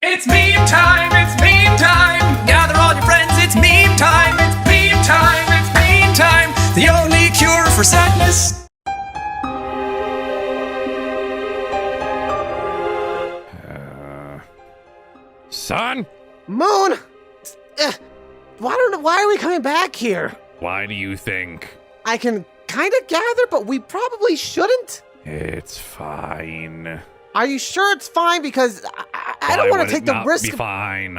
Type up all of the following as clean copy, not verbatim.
It's meme time, it's meme time. Gather all your friends, it's meme time. It's meme time, it's meme time. The only cure for sadness. Son? Moon! Why are we coming back here? Why do you think? I can kind of gather, but we probably shouldn't. It's fine. Are you sure it's fine? Because I don't want to take the risk. Be fine.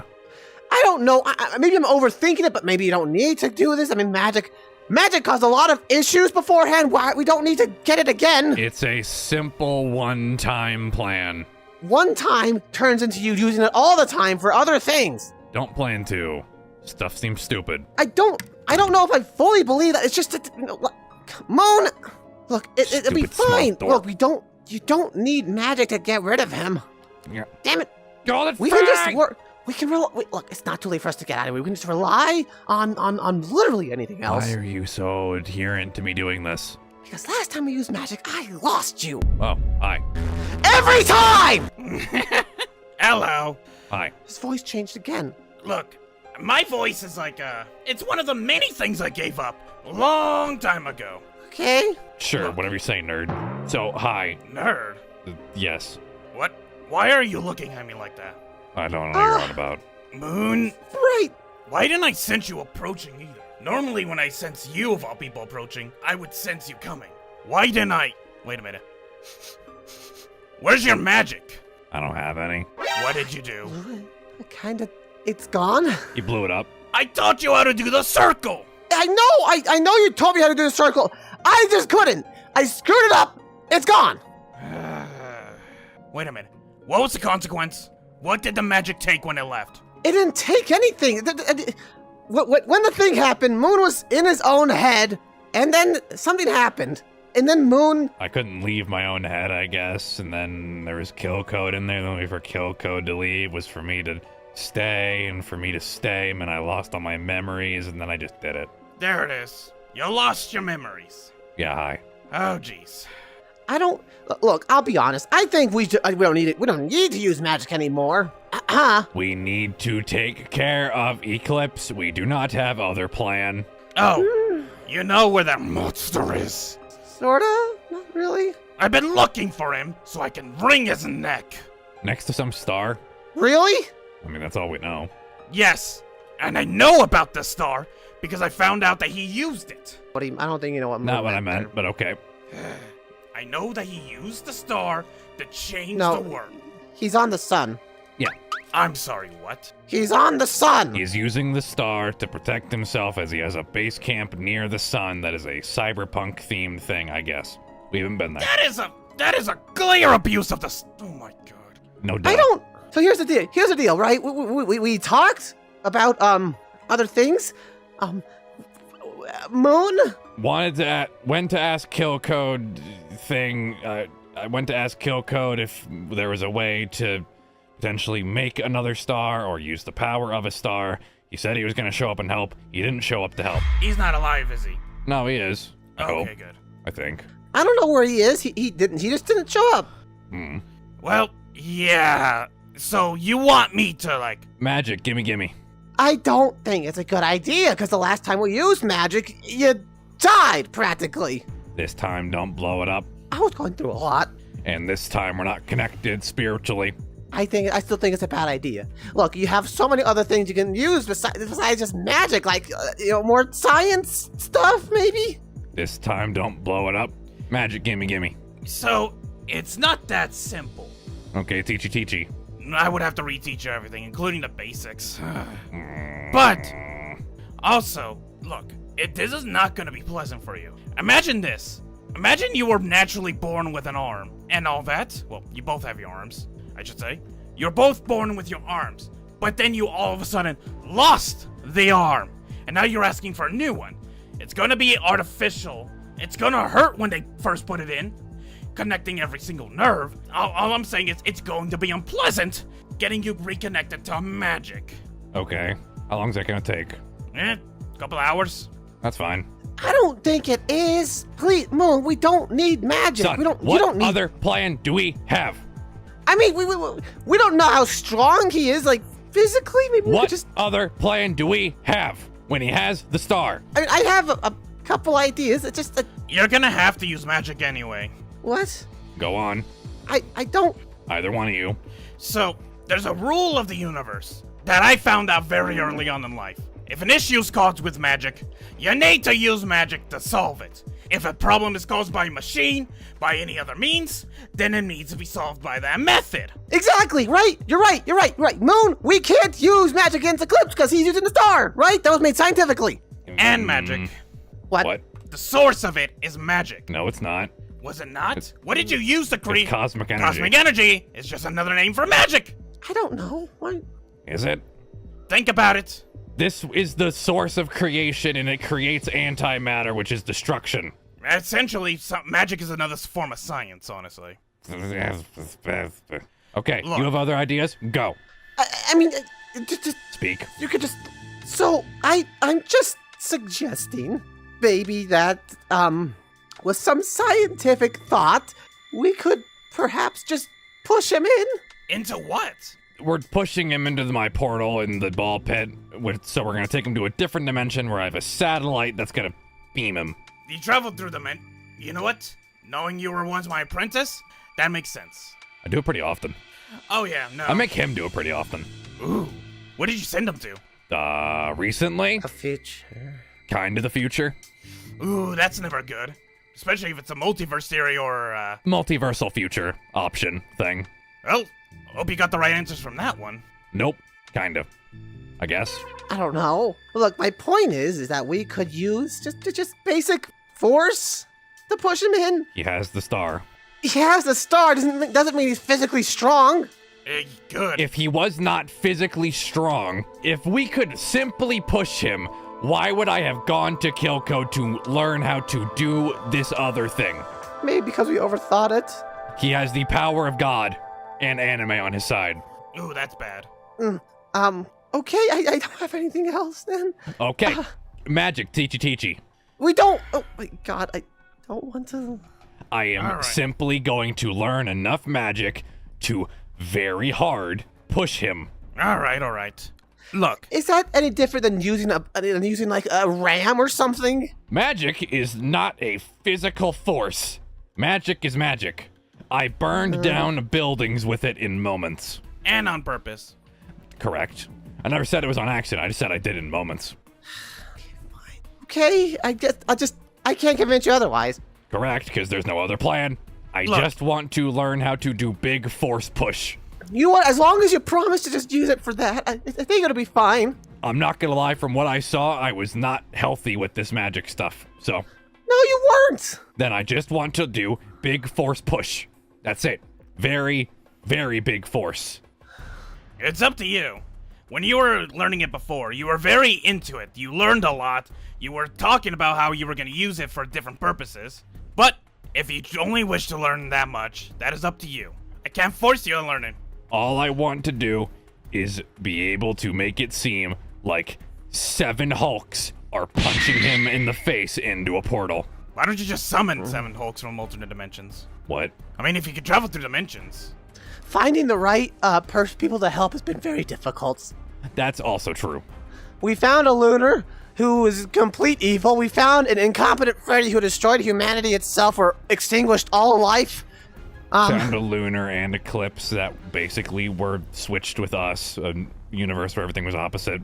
I don't know. Maybe I'm overthinking it, but maybe you don't need to do this. I mean, magic caused a lot of issues beforehand. Why we don't need to get it again. It's a simple one-time plan. One time turns into you using it all the time for other things. Don't plan to. Stuff seems stupid. I don't know if I fully believe that. It's just that, Moon. Look, it'll be fine. Look, you don't need magic to get rid of him. Yeah. Damn it. Oh, We can just work. We can look. It's not too late for us to get out of here. We can just rely on literally anything else. Why are you so adherent to me doing this? Because last time we used magic, I lost you. Oh, hi. Every time! Hello. Hi. His voice changed again. Look, my voice is like, it's one of the many things I gave up a long time ago. Okay. Sure, whatever you say, nerd. So, hi. Nerd? Yes. What? Why are you looking at me like that? I don't know what you're on about. Moon? Right. Why didn't I sense you approaching either? Normally when I sense you of all people approaching, I would sense you coming. Why didn't I? Wait a minute. Where's your magic? I don't have any. What did you do? It's gone. You blew it up. I taught you how to do the circle! I know you told me how to do the circle. I just couldn't. I screwed it up. It's gone. Wait a minute. What was the consequence? What did the magic take when it left? It didn't take anything. When the thing happened, Moon was in his own head, and then something happened. And then Moon... I couldn't leave my own head, I guess, and then there was kill code in there. The only way for kill code to leave was for me to stay, and for me to stay meant I lost all my memories, and then I just did it. There it is. You lost your memories. Yeah, hi. Oh, jeez. I don't... Look, I'll be honest. I think we don't need it. We don't need to use magic anymore. We need to take care of Eclipse. We do not have other plan. Oh, you know where that monster is. Sorta? Not really. I've been looking for him so I can wring his neck. Next to some star? Really? I mean, that's all we know. Yes, and I know about the star because I found out that he used it. I don't think you know what. Not what I meant, but okay. I know that he used the star to change No. the world. He's on the sun. Yeah. I'm sorry, what? He's on the sun. He's using the star to protect himself as he has a base camp near the sun that is a cyberpunk themed thing, I guess. We haven't been there. That is a clear abuse of the. Oh my god. No doubt. I don't. So here's the deal. Here's the deal, right? We talked about other things. Moon. Went to ask kill code thing. I went to ask kill code if there was a way to potentially make another star or use the power of a star. He said he was going to show up and help. He didn't show up to help. He's not alive, is he? No, he is. I hope. Okay, good. I think. I don't know where he is. He just didn't show up. Well, yeah. So you want me to like Magic, gimme. I don't think it's a good idea because the last time we used magic, you died practically. This time, don't blow it up. I was going through a lot. And this time, we're not connected spiritually. I still think it's a bad idea. Look, you have so many other things you can use besides just magic, like more science stuff, maybe. This time, don't blow it up. Magic, gimme. So it's not that simple. Okay, teachy. I would have to reteach you everything, including the basics. But also, look, this is not gonna be pleasant for you. Imagine this. Imagine you were naturally born with an arm and all that. Well, you both have your arms, I should say. You're both born with your arms, but then you all of a sudden lost the arm, and now you're asking for a new one. It's gonna be artificial. It's gonna hurt when they first put it in, connecting every single nerve. All I'm saying is it's going to be unpleasant getting you reconnected to magic. Okay. How long's that gonna take? Couple hours. That's fine. I don't think it is. Please, Moon, we don't need magic. Son, You don't what need other plan do we have? I mean, we don't know how strong he is, like, physically. Maybe we What could just... other plan do we have when he has the star? I mean, I have a couple ideas. It's just... You're gonna have to use magic anyway. what? Go on. I don't... Either one of you. So, there's a rule of the universe that I found out very early on in life. If an issue is caused with magic, you need to use magic to solve it. If a problem is caused by a machine, by any other means, then it needs to be solved by that method. Exactly, right? You're right. Moon, we can't use magic against Eclipse because he's using the star, right? That was made scientifically. And magic. What? The source of it is magic. No, it's not. Was it not? What did you use to create? It's cosmic energy. Cosmic energy is just another name for magic. I don't know. What? Is it? Think about it. This is the source of creation, and it creates antimatter, which is destruction. Essentially, magic is another form of science, honestly. Okay, Look. you have other ideas? Go. I mean, just Speak. you could just... So, I'm just suggesting, maybe that, with some scientific thought, we could perhaps just push him in. Into what? We're pushing him into my portal in the ball pit, so we're gonna take him to a different dimension where I have a satellite that's gonna beam him. You traveled through them, and you know what? Knowing you were once my apprentice, that makes sense. I do it pretty often. Oh yeah, no. I make him do it pretty often. Ooh, what did you send him to? Recently? A future. Kind of the future. Ooh, that's never good. Especially if it's a multiverse theory or, Multiversal future option thing. Well, hope you got the right answers from that one. Nope. Kind of. I guess. I don't know. Look, my point is that we could use just basic force to push him in. He has the star. He has the star, doesn't mean he's physically strong. Good. If he was not physically strong, if we could simply push him, why would I have gone to Kilko to learn how to do this other thing? Maybe because we overthought it. He has the power of God and anime on his side. Ooh, that's bad. Okay, I don't have anything else then. Okay. Magic, teachy. We don't... Oh my god, I don't want to... I am All right. simply going to learn enough magic to very hard push him. All right. Look, Is that any different than using like a ram or something? Magic is not a physical force. Magic is magic. I burned down buildings with it in moments. and on purpose. Correct. I never said it was on accident. I just said I did in moments. Okay, I can't convince you otherwise. Correct, because there's no other plan. I Look. just want to learn how to do big force push. You know what? As long as you promise to just use it for that, I think it'll be fine. I'm not gonna lie, from what I saw, I was not healthy with this magic stuff. So, No, you weren't. then I just want to do big force push. That's it. Very, very big force. It's up to you. When you were learning it before, you were very into it. You learned a lot. You were talking about how you were going to use it for different purposes. But if you only wish to learn that much, that is up to you. I can't force you to learn it. All I want to do is be able to make it seem like 7 Hulks are punching him in the face into a portal. Why don't you just summon 7 Hulks from alternate dimensions? What? I mean, if you could travel through dimensions. Finding the right people to help has been very difficult. That's also true. We found a lunar who is complete evil. We found an incompetent Freddy who destroyed humanity itself or extinguished all life. Found a lunar and eclipse that basically were switched with us, a universe where everything was opposite.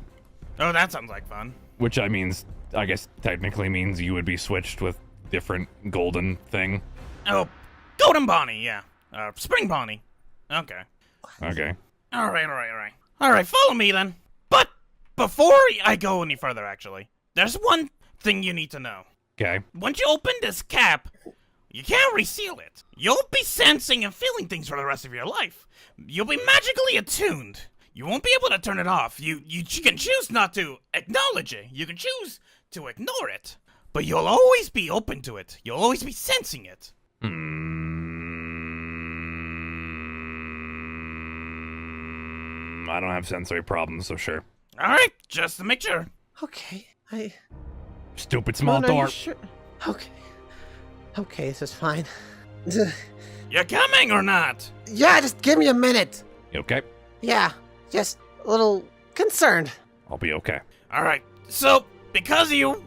Oh, that sounds like fun. Which I guess technically means you would be switched with different golden thing. Oh, Golden Bonnie, yeah. Spring Bonnie. Okay. Okay. All right, follow me then. But before I go any further, actually, there's one thing you need to know. Okay. Once you open this cap, you can't reseal it. You'll be sensing and feeling things for the rest of your life. You'll be magically attuned. You won't be able to turn it off. You can choose not to acknowledge it. You can choose to ignore it. But you'll always be open to it. You'll always be sensing it. I don't have sensory problems, so sure. All right, just to make sure. Okay, Stupid small Moon, are you door. sure? Okay, this is fine. You coming or not? Yeah, just give me a minute. You okay? Yeah, just a little concerned. I'll be okay. Alright, so, because you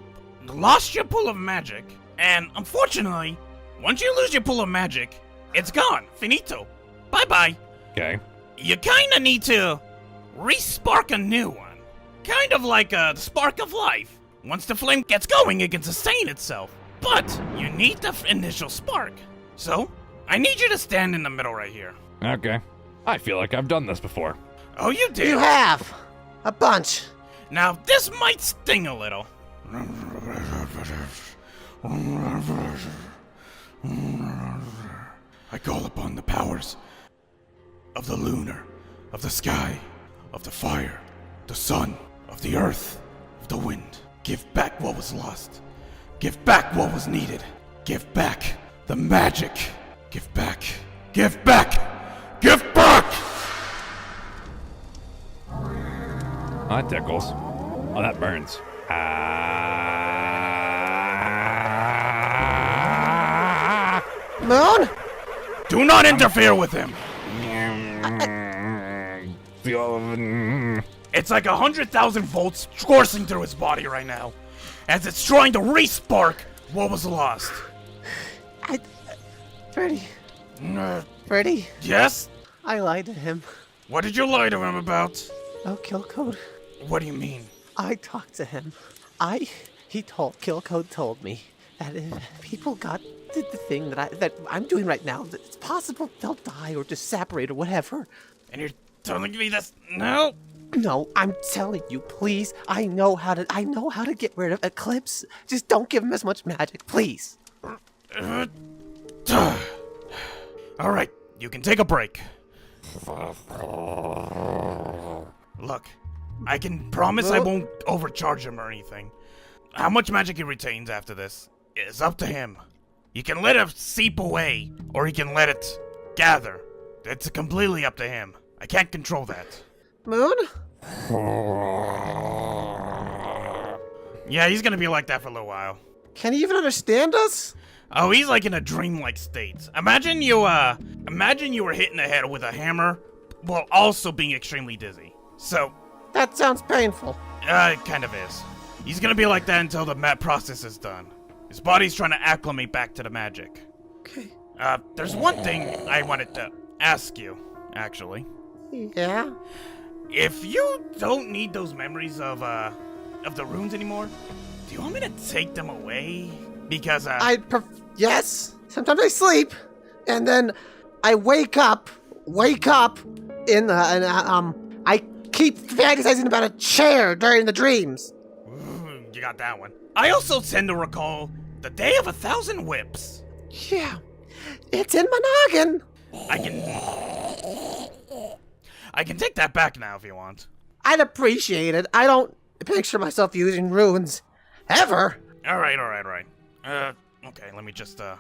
lost your pool of magic, and unfortunately, once you lose your pool of magic, it's gone. Finito. Bye-bye. Okay. You kinda need to re-spark a new one. Kind of like the spark of life. Once the flame gets going, it can sustain itself. But you need the initial spark. So, I need you to stand in the middle right here. Okay. I feel like I've done this before. Oh, you did? You have. A bunch. Now, this might sting a little. I call upon the powers of the lunar, of the sky, of the fire, the sun, of the earth, of the wind. Give back what was lost. Give back what was needed. Give back the magic. Give back. Give back. Give back! Oh, that tickles. Oh, that burns. Moon? Do not interfere with him. It's like 100,000 volts coursing through his body right now, as it's trying to re-spark what was lost. Freddy. Freddy, Yes? I lied to him. What did you lie to him about? Oh, kill code. What do you mean? I talked to him. Kill code told me that if people did the thing that I'm doing right now, that it's possible they'll die or just separate or whatever. And you're telling me this? No? No, I'm telling you, please. I know how to get rid of Eclipse. Just don't give him as much magic, please. Alright, you can take a break. Look, I can promise I won't overcharge him or anything. How much magic he retains after this is up to him. You can let it seep away, or he can let it gather. It's completely up to him. I can't control that. Moon? Yeah, he's gonna be like that for a little while. Can he even understand us? Oh, he's like in a dreamlike state. Imagine you were hit in the head with a hammer, while also being extremely dizzy. So, That sounds painful. it kind of is. He's gonna be like that until the process is done. His body's trying to acclimate back to the magic. Okay. There's one thing I wanted to ask you, actually. Yeah? If you don't need those memories of the runes anymore, do you want me to take them away? Because, Yes. Sometimes I sleep, and then I wake up, I keep fantasizing about a chair during the dreams. You got that one. I also tend to recall the Day of 1,000 Whips. Yeah. It's in my noggin. I can take that back now if you want. I'd appreciate it. I don't picture myself using runes. Ever. Alright. Okay, let me just, There's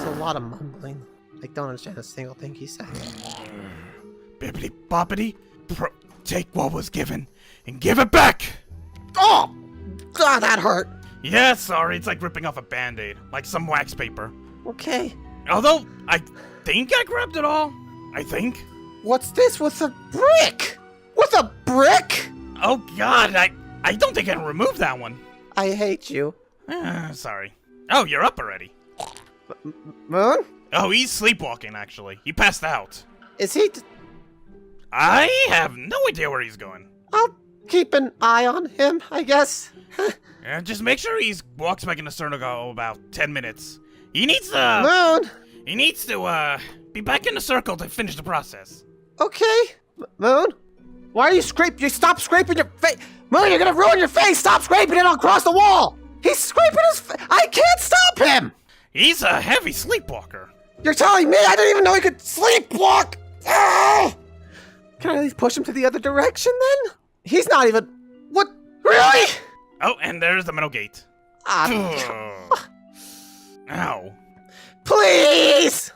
a lot of mumbling. I don't understand a single thing he said. Bippity boppity, take what was given and give it back! Oh! God, that hurt. Yeah, sorry, it's like ripping off a band-aid, like some wax paper. Okay. Although, I think I grabbed it all. I think. What's this with a brick? With a brick? Oh god, I don't think I can remove that one. I hate you. Sorry. Oh, you're up already. Moon? Oh, he's sleepwalking, actually. He passed out. Is he... I have no idea where he's going. I'll keep an eye on him, I guess. Just make sure he walks back in the circle about 10 minutes. He needs to... Moon? He needs to, be back in the circle to finish the process. Okay. Moon? Why are you scraping? You stop scraping your face. Moon, you're gonna ruin your face. Stop scraping it across the wall. He's scraping his face. I can't stop him. He's a heavy sleepwalker. You're telling me I didn't even know he could sleepwalk. Ah! Can I at least push him to the other direction then? He's not even... What? Really? Oh, and there's the middle gate. Ah, Ow. please!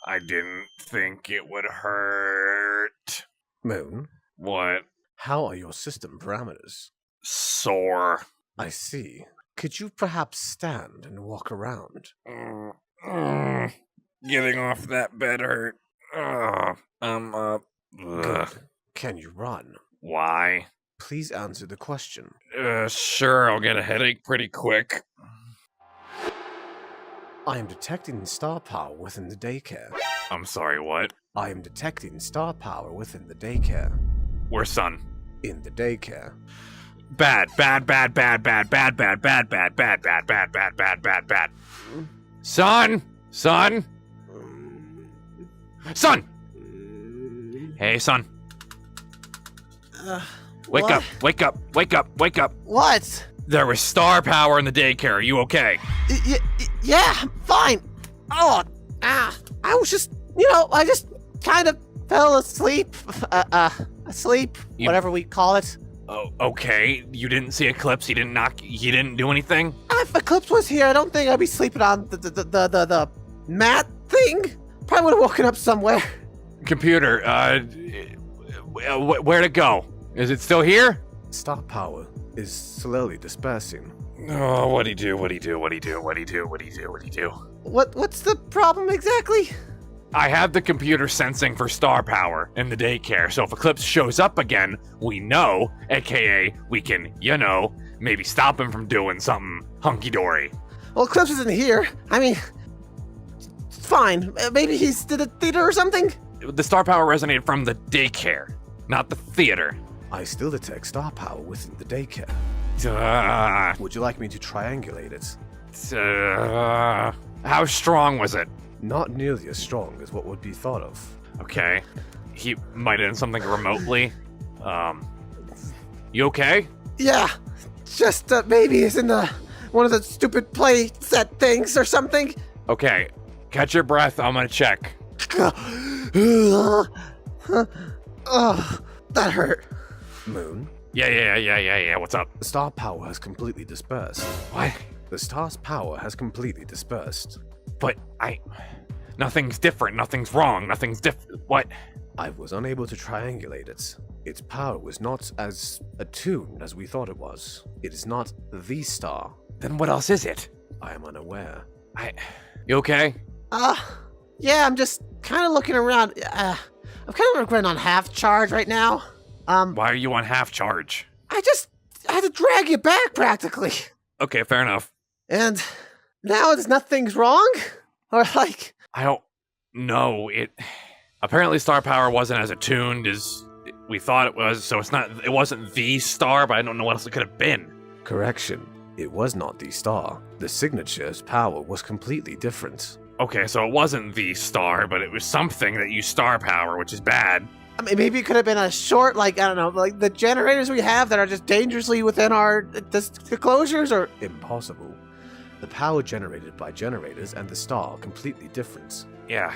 I didn't think it would hurt. Moon, What? how are your system parameters? Sore. I see. Could you perhaps stand and walk around? Getting off that bed hurt. I'm up. Good. Can you run? Why? Please answer the question. Sure, I'll get a headache pretty quick. I am detecting star power within the daycare. I'm sorry, what? I am detecting star power within the daycare. Where's Son? In the daycare. Bad. Son! Son! Son! Hey, son. Wake up, wake up, wake up, wake up. What? There was star power in the daycare. Are you okay? Yeah, I'm fine. Oh, I was just, I just kind of fell asleep. Asleep, You- whatever we call it. Oh, okay. You didn't see Eclipse? He didn't do anything? If Eclipse was here, I don't think I'd be sleeping on the mat thing. Probably would have woken up somewhere. Computer, where'd it go? Is it still here? Star power is slowly dispersing. Oh, what'd he do? What'd he do? What's the problem exactly? I have the computer sensing for star power in the daycare, so if Eclipse shows up again, we know, aka we can, maybe stop him from doing something hunky-dory. Well, Eclipse isn't here. I mean, it's fine. Maybe he's to the theater or something? The star power resonated from the daycare, not the theater. I still detect star power within the daycare. Uh, Would you like me to triangulate it? how strong was it? Not nearly as strong as what would be thought of. Okay. He might have done something remotely. You okay? Yeah, just maybe it's in one of the stupid play set things or something. Okay. Catch your breath. I'm gonna check. Oh, that hurt. Moon, Yeah. What's up? the star power has completely dispersed. What? The star's power has completely dispersed. But nothing's different. Nothing's wrong. Nothing's what? I was unable to triangulate it. Its power was not as attuned as we thought it was. It is not the star. Then what else is it? I am unaware. You okay? Yeah, I'm just kind of looking around. I'm kind of running on half charge right now. Why are you on half charge? I had to drag you back practically. Okay, fair enough. And now nothing's wrong? Or like, I don't know. Apparently star power wasn't as attuned as we thought it was, so it wasn't the star, but I don't know what else it could have been. correction. It was not the star. The signature's power was completely different. Okay, so it wasn't the star, but it was something that used star power, which is bad. I mean, maybe it could have been a short, like, I don't know, like the generators we have that are just dangerously within our disclosures, or impossible. The power generated by generators and the star completely different. Yeah.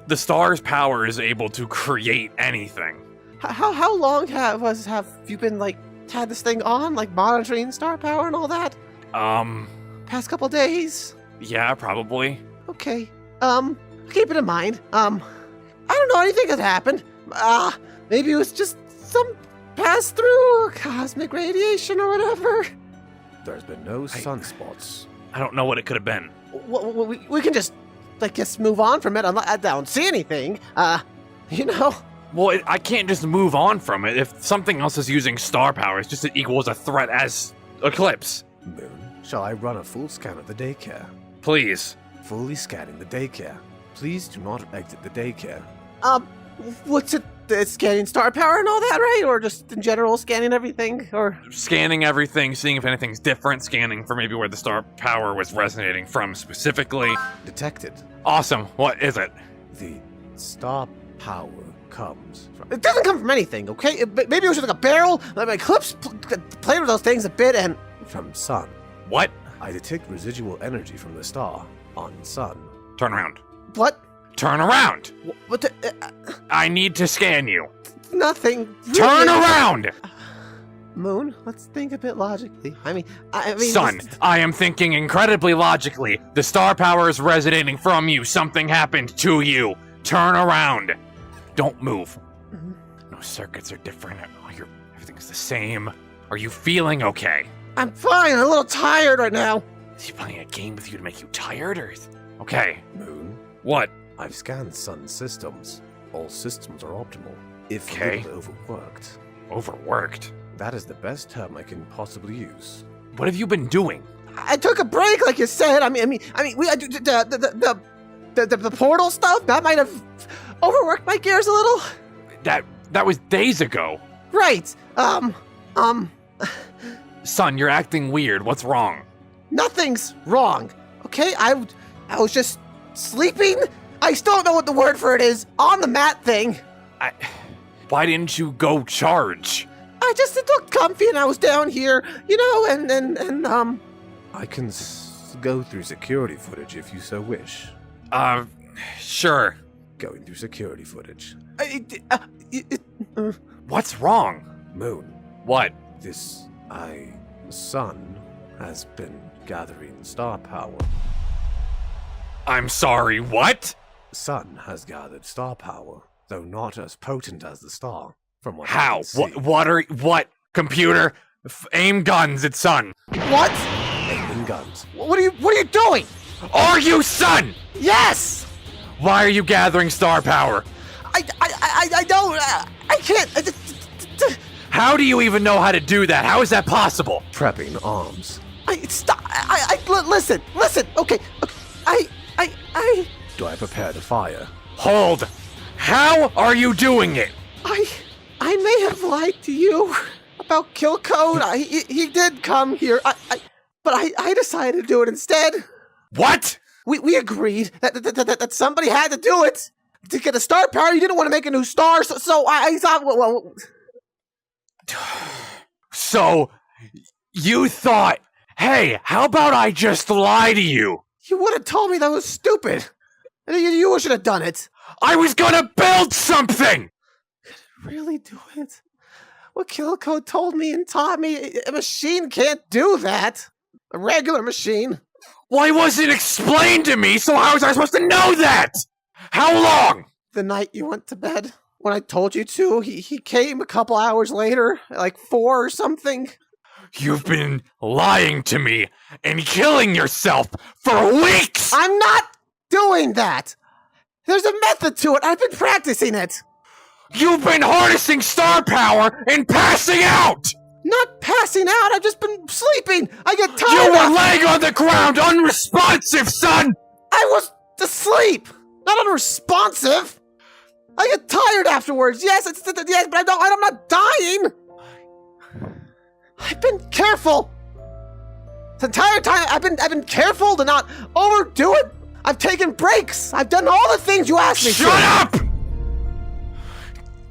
The star's power is able to create anything. How long have you been, like, had this thing on, like, monitoring star power and all that? Past Couple days? Yeah, probably. Okay. Keep it in mind. I don't know, anything has happened. Maybe it was just some pass-through cosmic radiation or whatever. There's been no sunspots. I don't know what it could have been. We can just, I guess, move on from it. I don't see anything. Well, I can't just move on from it. If something else is using star power, it's just as equal as a threat as Eclipse. Moon, shall I run a full scan of the daycare? Please. Fully scanning the daycare. Please do not exit the daycare. What's it? Scanning star power and all that, right? Or just in general scanning everything? Or Scanning everything, seeing if anything's different, scanning for maybe where the star power was resonating from specifically. detected. Awesome. What is it? The star power comes from. It doesn't come from anything, okay? Maybe it was just like a barrel. Like my Eclipse played with those things a bit, and from sun. What? I detect residual energy from the star on sun. Turn around. What? Turn around! What? I need to scan you. Nothing. Turn really. around! Moon, let's think a bit logically. I mean, Son, I am thinking incredibly logically. The star power is resonating from you. Something happened to you. Turn around. Don't move. No circuits are different. Everything's the same. Are you feeling okay? I'm fine. I'm a little tired right now. Is he playing a game with you to make you tired, or okay? Moon, What? I've scanned Sun's systems. All systems are optimal. If Okay. a little overworked, Overworked? that is the best term I can possibly use. What have you been doing? I took a break, like you said. I mean, the portal stuff that might have overworked my gears a little. That was days ago. Right. Son, you're acting weird. What's wrong? Nothing's wrong. Okay, I was just sleeping. I still don't know what the word for it is on the mat thing. Why didn't you go charge? I just looked comfy and I was down here, you know, and I can go through security footage if you so wish. Sure. Going through security footage. What's wrong? Moon, What? this Sun has been gathering star power. I'm sorry, what? Sun has gathered star power, though not as potent as the star. From what I How? can see. What? Computer? Aim guns at Sun. what? Aiming guns. What are you doing? Are you Sun? Yes. Why are you gathering star power? I don't. I can't. How do you even know how to do that? How is that possible? Prepping arms. Stop. Listen. Okay. I Do I prepare the fire? Hold. How are you doing it? I may have lied to you about kill code. He did come here. But I decided to do it instead. What? We agreed that somebody had to do it to get a star power. You didn't want to make a new star, so I thought, well. So, you thought, hey, how about I just lie to you? You would have told me that was stupid. You should have done it. I was gonna build something! Really do it? What kill code told me and taught me, a machine can't do that. A regular machine. Why wasn't it explained to me, so how was I supposed to know that? How long? The night you went to bed, when I told you to, he came a couple hours later, like 4 or something. You've been lying to me and killing yourself for weeks! I'm not doing that. There's a method to it. I've been practicing it. You've been harnessing star power and passing out! Not passing out. I've just been sleeping. I get tired. You were after- laying on the ground, unresponsive, son! I was asleep, not unresponsive. I get tired afterwards. Yes, yes, but I'm not dying. I've been careful. The entire time I've been careful to not overdo it. I've taken breaks. I've done all the things you asked me to. Shut up!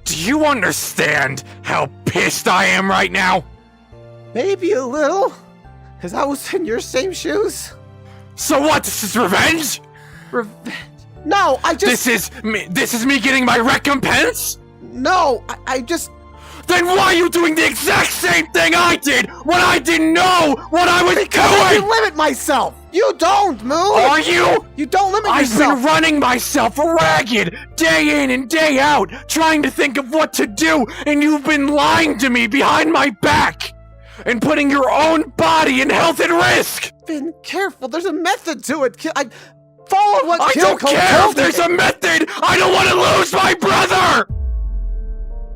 Do you understand how pissed I am right now? Maybe a little, because I was in your same shoes. So what, this is revenge? Revenge. No, I just... This is me getting my recompense? No, I just... Then why are you doing the exact same thing I did when I didn't know what I was Because I doing? can limit myself. You don't, Moon. Are you? You don't limit I've yourself. been running myself ragged, day in and day out, trying to think of what to do, and you've been lying to me behind my back, and putting your own body and health at risk! Been careful. There's a method to it. I followed what I Kill don't Code care told if there's me. a method! I don't want to lose my brother!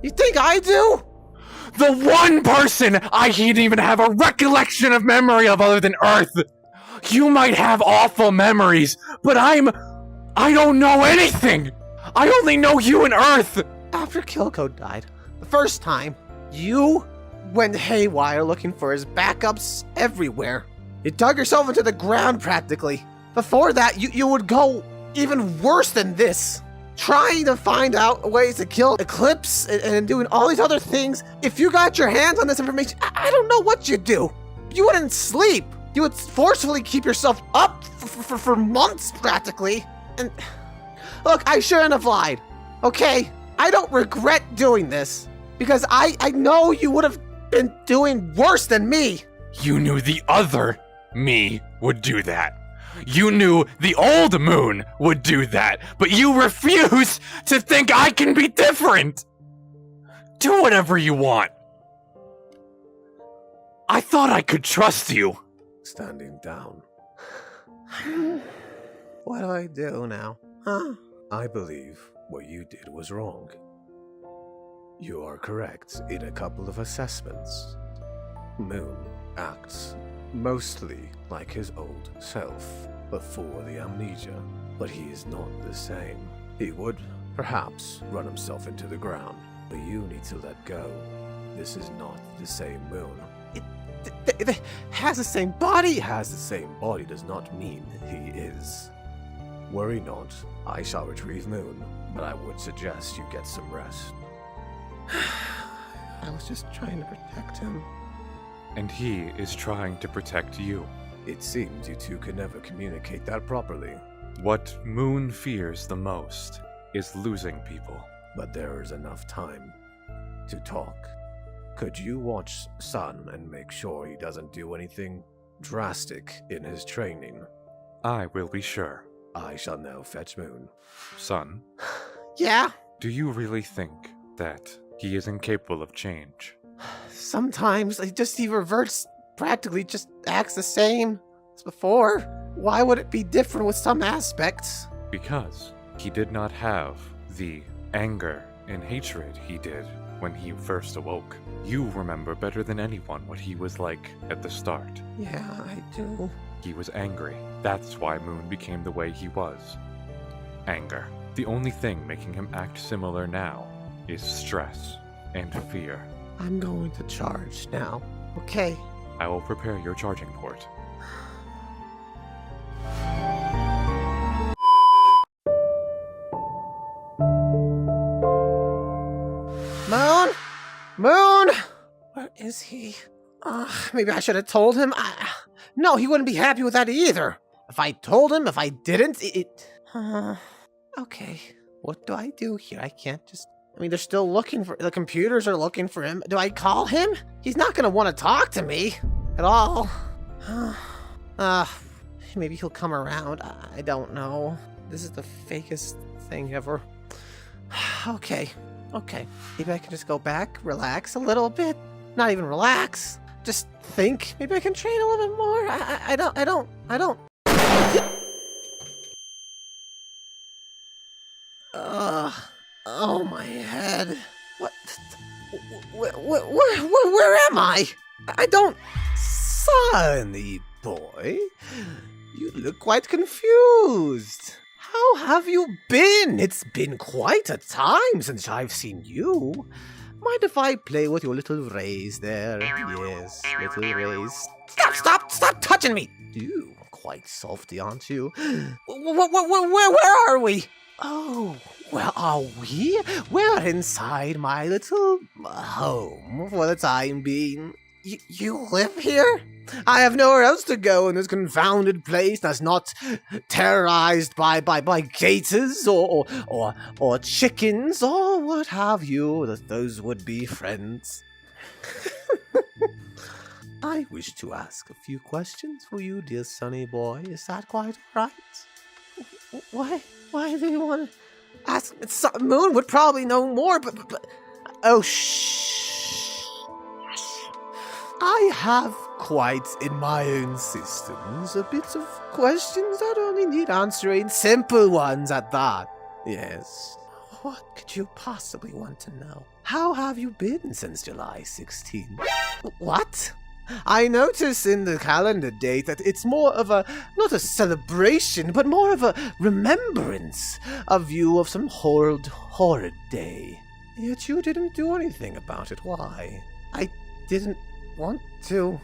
You think I do? The one person I can't even have a recollection of memory of other than Earth. You might have awful memories, but I don't know anything. I only know you and Earth. After Kill Code died, the first time, you went haywire looking for his backups everywhere. You dug yourself into the ground practically. Before that, you would go even worse than this. Trying to find out ways to kill Eclipse and doing all these other things. If you got your hands on this information, I don't know what you'd do. You wouldn't sleep. You would forcefully keep yourself up for months practically. And look, I shouldn't have lied. Okay? I don't regret doing this because I know you would have been doing worse than me. You knew the other me would do that. You knew the old moon would do that, but you refuse to think I can be different! Do whatever you want. I thought I could trust you. Standing down. What do I do now? Huh? I believe what you did was wrong. You are correct in a couple of assessments. Moon acts mostly like his old self before the amnesia, but he is not the same. He would perhaps run himself into the ground, but you need to let go. This is not the same Moon. It has the same body. Has the same body does not mean he is. Worry not, I shall retrieve Moon, but I would suggest you get some rest. I was just trying to protect him. And he is trying to protect you. It seems you two can never communicate that properly, What Moon fears the most is losing people. but there is enough time to talk. Could you watch Sun and make sure he doesn't do anything drastic in his training? I will be sure. I shall now fetch Moon. Son, Yeah? do you really think that he is incapable of change? Sometimes he reverts, practically just acts the same as before. Why would it be different with some aspects? Because he did not have the anger and hatred he did when he first awoke. You remember better than anyone what he was like at the start. Yeah, I do. He was angry. That's why Moon became the way he was. Anger. The only thing making him act similar now is stress and fear. I'm going to charge now. Okay. I will prepare your charging port. Moon? Moon? Where is he? Maybe I should have told him. No, he wouldn't be happy with that either. If I told him, if I didn't, okay. What do I do here? I can't just... I mean, they're still looking for... The computers are looking for him. Do I call him? He's not going to want to talk to me at all. Maybe he'll come around. I don't know. This is the fakest thing ever. Okay. Maybe I can just go back, relax a little bit. Not even relax. Just think. Maybe I can train a little bit more. I don't. Oh, my head. What? Where am I? I don't... Sonny boy, You look quite confused. How have you been? It's been quite a time since I've seen you. Mind if I play with your little rays there? Yes, little rays. Stop touching me! You quite softy, aren't you? Where are we? Oh, where are we? We're inside my little home for the time being. You live here? I have nowhere else to go in this confounded place that's not terrorized by gators or chickens or what have you, those would-be friends. I wish to ask a few questions for you, dear Sonny boy. Is that quite all right? Why do you want to ask? Moon would probably know more, but oh, shh. I have quite in my own systems a bit of questions that only need answering, simple ones at that. Yes. What could you possibly want to know? How have you been since July 16th? What? I notice in the calendar date that it's more of a, not a celebration, but more of a remembrance of you of some horrid day. Yet you didn't do anything about it. Why? I didn't want to.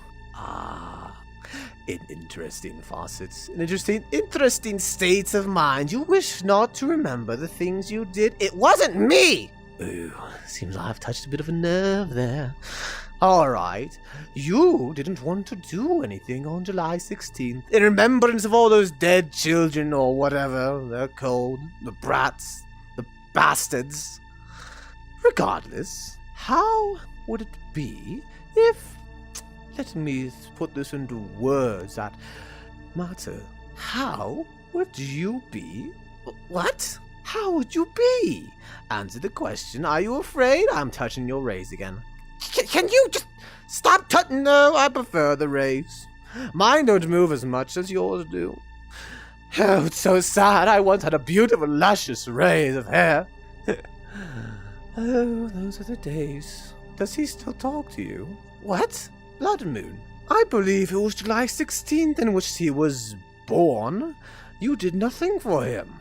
Interesting facets. An interesting state of mind. You wish not to remember the things you did. It wasn't me! Ooh, seems I've touched a bit of a nerve there. Alright, you didn't want to do anything on July 16th in remembrance of all those dead children or whatever they're called. The brats. The bastards. Regardless, how would it be if... Let me put this into words that matter How would you be? What? How would you be? Answer the question. Are you afraid? I'm touching your rays again. Can you just stop touching? No, I prefer the rays. Mine don't move as much as yours do. Oh, it's so sad. I once had a beautiful, luscious rays of hair. Oh, those are the days. Does he still talk to you? What? Blood Moon. I believe it was July 16th in which he was born. You did nothing for him.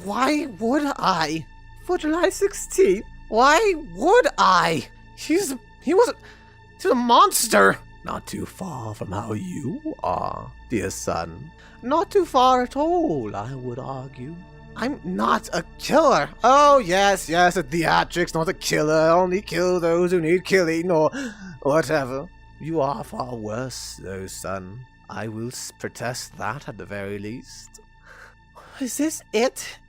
Why would I? For July 16th? Why would I? He was a monster. Not too far from how you are, dear son. Not too far at all, I would argue. I'm not a killer. Oh, yes, a theatrics, not a killer. Only kill those who need killing, or whatever. You are far worse, though, son. I will protest that at the very least. Is this it?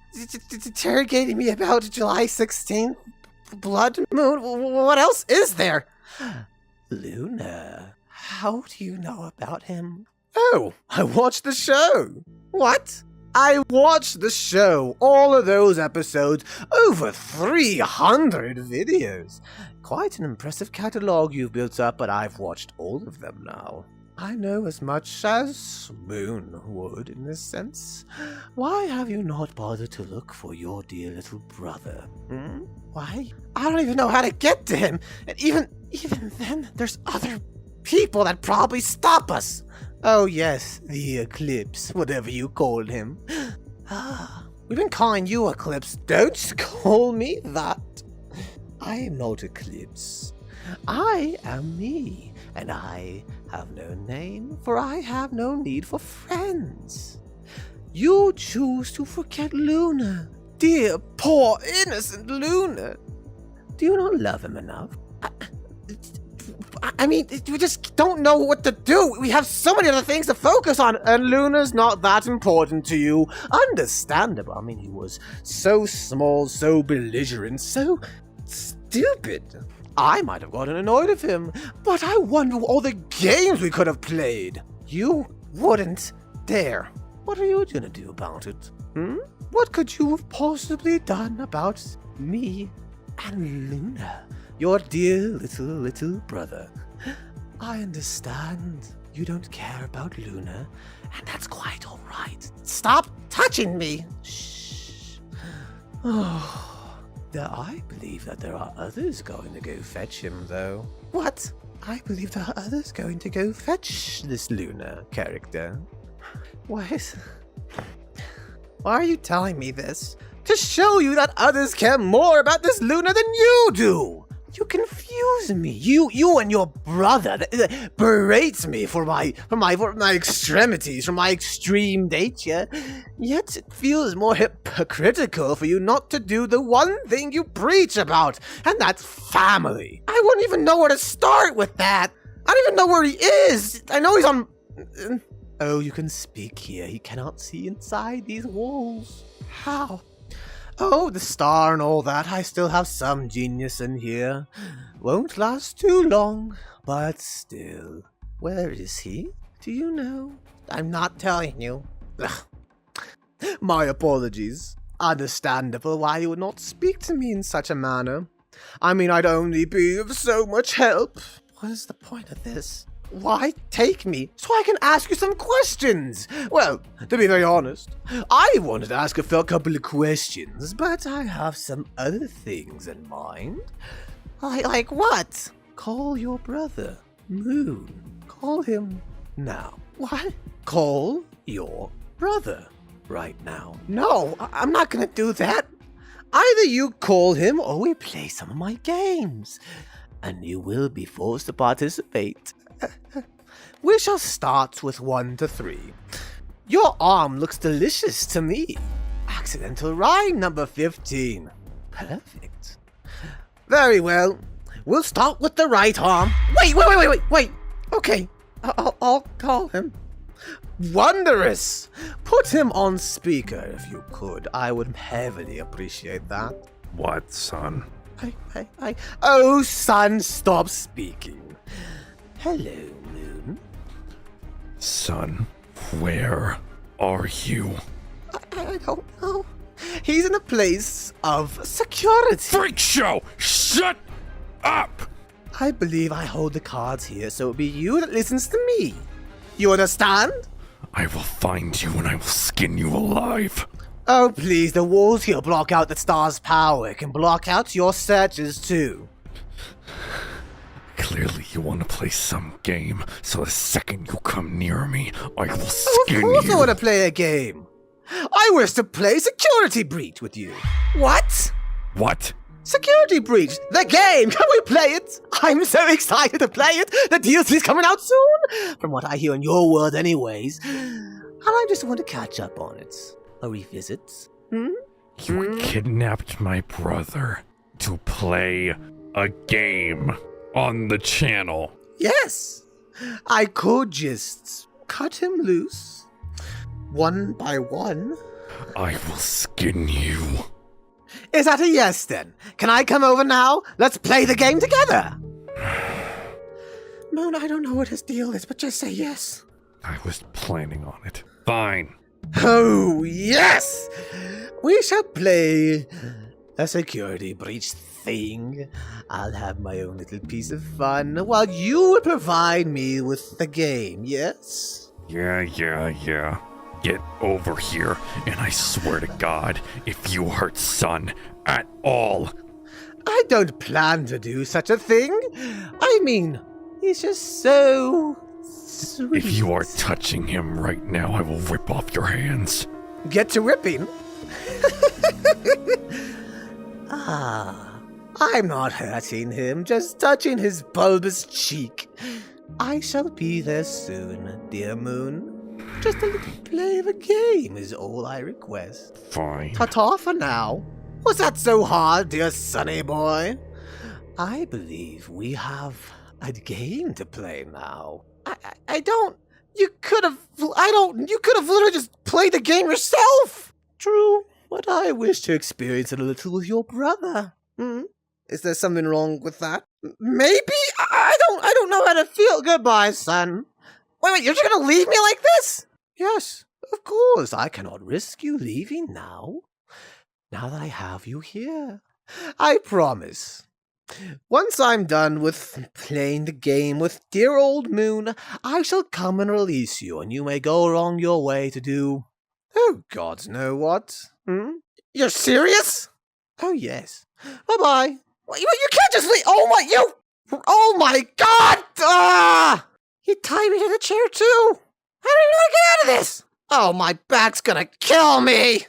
Interrogating me about July 16th? Blood Moon? What else is there? Luna. How do you know about him? Oh, I watched the show. What? I watched the show, all of those episodes, over 300 videos. Quite an impressive catalog you've built up, but I've watched all of them now. I know as much as Moon would, in this sense. Why have you not bothered to look for your dear little brother? Why? I don't even know how to get to him, and even then, there's other people that probably stop us. Oh yes, the Eclipse, whatever you called him. We've been calling you Eclipse. Don't call me that. I am not Eclipse. I am me, and I have no name, for I have no need for friends. You choose to forget Luna. Dear, poor, innocent Luna. Do you not love him enough? I mean, we just don't know what to do. We have so many other things to focus on, and Luna's not that important to you. Understandable. I mean, he was so small, so belligerent, so stupid. I might have gotten annoyed of him, but I wonder all the games we could have played. You wouldn't dare. What are you gonna do about it? What could you have possibly done about me and Luna? Your dear little brother. I understand you don't care about Luna, and that's quite all right. Stop touching me! Shh. I believe that there are others going to go fetch him, though. What? I believe there are others going to go fetch this Luna character. Why are you telling me this? To show you that others care more about this Luna than you do! You confuse me. You and your brother berates me for my extremities, for my extreme nature. Yet it feels more hypocritical for you not to do the one thing you preach about, and that's family. I wouldn't even know where to start with that. I don't even know where he is. I know he's on... Oh, you can speak here. He cannot see inside these walls. How? Oh, the star and all that. I still have some genius in here. Won't last too long, but still. Where is he? Do you know? I'm not telling you. Ugh. My apologies. Understandable why you would not speak to me in such a manner. I mean, I'd only be of so much help. What is the point of this? Why take me? So I can ask you some questions. Well, to be very honest, I wanted to ask a couple of questions, but I have some other things in mind. Like what? Call your brother, Moon. Call him now. What? Call your brother right now. No, I'm not gonna do that. Either you call him or we play some of my games. And you will be forced to participate. We shall start with 1 to 3. Your arm looks delicious to me. Accidental rhyme number 15. Perfect. Very well. We'll start with the right arm. Wait. Okay, I'll call him. Wondrous. Put him on speaker if you could. I would heavily appreciate that. What, son? Oh, son, stop speaking. Hello, Moon. Son, where are you? I don't know. He's in a place of security. Freak show! Shut up! I believe I hold the cards here, so it'll be you that listens to me. You understand? I will find you and I will skin you alive. Oh, please, the walls here block out the star's power. It can block out your searches, too. Clearly you want to play some game, so the second you come near me, I will skin Of course you. I want to play a game. I wish to play Security Breach with you. What? What? Security Breach, the game! Can we play it? I'm so excited to play it! The DLC's coming out soon! From what I hear in your world anyways. And I just want to catch up on it. A revisit? You kidnapped my brother to play a game on the channel. Yes! I could just cut him loose. One by one. I will skin you. Is that a yes then? Can I come over now? Let's play the game together! Moon, I don't know what his deal is, but just say yes. I was planning on it. Fine. Oh, yes! We shall play a Security Breach thing. I'll have my own little piece of fun while you will provide me with the game, yes? Yeah. Get over here, and I swear to God, if you hurt Son at all. I don't plan to do such a thing. I mean, he's just so sweet. If you are touching him right now, I will rip off your hands. Get to ripping. I'm not hurting him, just touching his bulbous cheek. I shall be there soon, dear Moon. Just a little play of a game is all I request. Fine. Ta-ta for now. Was that so hard, dear sonny boy? I believe we have a game to play now. I don't... You could have literally just played the game yourself. True, but I wish to experience it a little with your brother. Is there something wrong with that? Maybe? I don't know how to feel. Goodbye, son. Wait, you're just gonna leave me like this? Yes, of course. I cannot risk you leaving now. Now that I have you here. I promise. Once I'm done with playing the game with dear old Moon, I shall come and release you, and you may go along your way to do... Oh, gods know what. You're serious? Oh, yes. Bye-bye. Well, you can't just leave... Oh, my God! Ah! He tied me to the chair, too. How do I get out of this? Oh, my back's gonna kill me!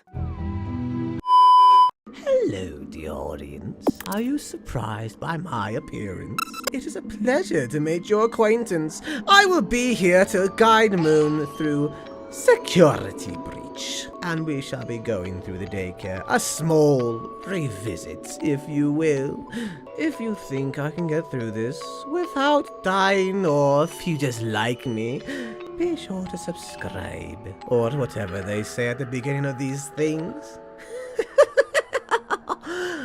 Hello, dear audience. Are you surprised by my appearance? It is a pleasure to make your acquaintance. I will be here to guide Moon through Security Breach. And we shall be going through the daycare. A small revisit, if you will. If you think I can get through this without dying, or if you just like me, be sure to subscribe. Or whatever they say at the beginning of these things.